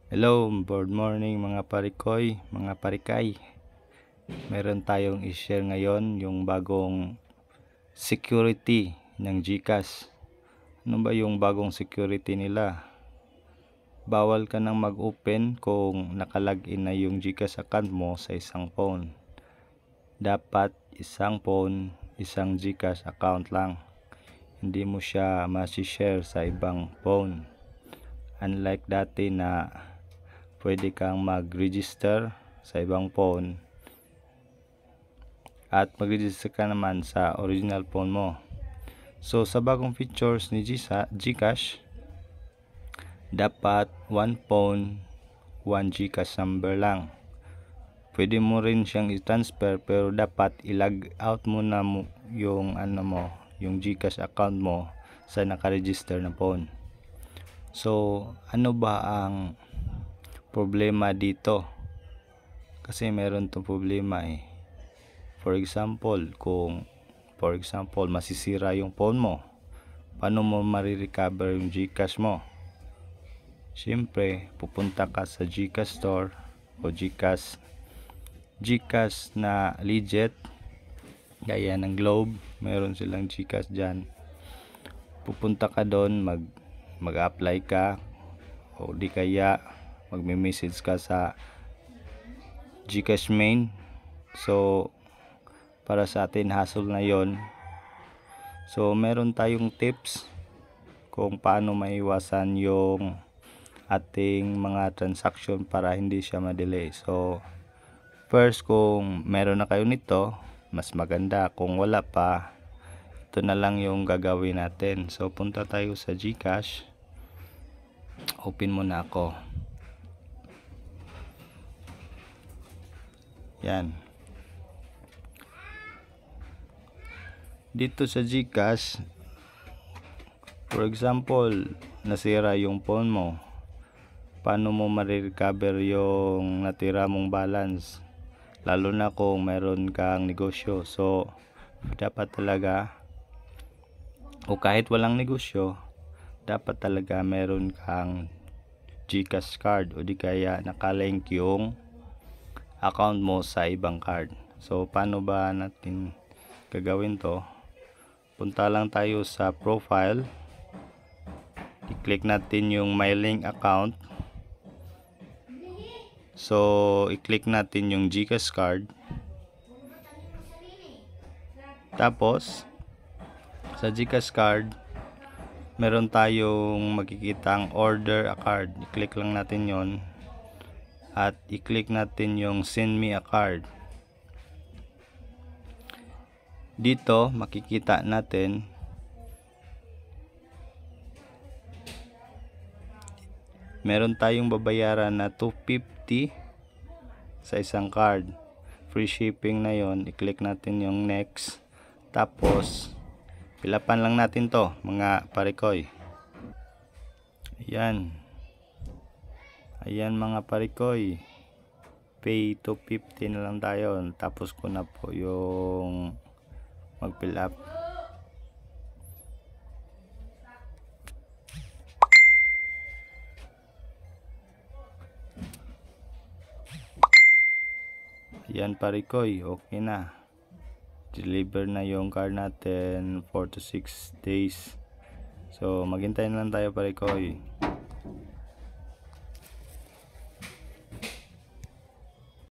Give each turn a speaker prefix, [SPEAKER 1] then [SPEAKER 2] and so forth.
[SPEAKER 1] Hello, good morning mga parikoy, mga parikay. Meron tayong i-share ngayon yung bagong security ng GCash. Ano ba yung bagong security nila? Bawal ka nang mag-open kung nakalagin na yung GCash account mo sa isang phone. Dapat isang phone, isang GCash account lang. Hindi mo siya ma-share sa ibang phone. Unlike dati na pwede kang mag-register sa ibang phone at mag-register ka naman sa original phone mo. So sa bagong features ni GCash, dapat one phone, one GCash number lang. Pwede mo rin siyang i-transfer pero dapat i-log out mo na yung yung GCash account mo sa naka-register na phone. So ano ba ang problema dito? Kasi meron tong problema eh. For example, masisira yung phone mo, paano mo marirecover yung GCash mo? Siyempre, pupunta ka sa GCash store o GCash na legit, gaya ng Globe, meron silang GCash dyan. Pupunta ka doon, mag-apply ka, o di kaya magme-message ka sa GCash main. So para sa atin hassle na yon. So meron tayong tips kung paano maiwasan yung ating mga transaction para hindi siya ma-delay. So first, kung meron na kayo nito, mas maganda. Kung wala pa, ito na lang yung gagawin natin. So punta tayo sa GCash. Open muna ako. Yan. Dito sa GCash, for example, nasira yung phone mo, paano mo ma-recover yung natira mong balance, lalo na kung meron kang negosyo? So dapat talaga, o kahit walang negosyo, dapat talaga meron kang GCash card o di kaya nakalink yung account mo sa ibang card. So paano ba natin gagawin to? Punta lang tayo sa profile, i-click natin yung my link account. So i-click natin yung GCash card, tapos sa GCash card meron tayong makikitang order a card. I-click lang natin yon at i-click natin yung send me a card. Dito makikita natin meron tayong babayaran na 250 sa isang card. Free shipping na yon. I-click natin yung next, tapos pilapan lang natin to mga parikoy. Ayan mga parikoy, pay 250 na lang tayo. Tapos ko na po yung mag-fill up. Ayan parikoy, okay na. Deliver na yung card natin 4 to 6 days. So maghintay na lang tayo parikoy.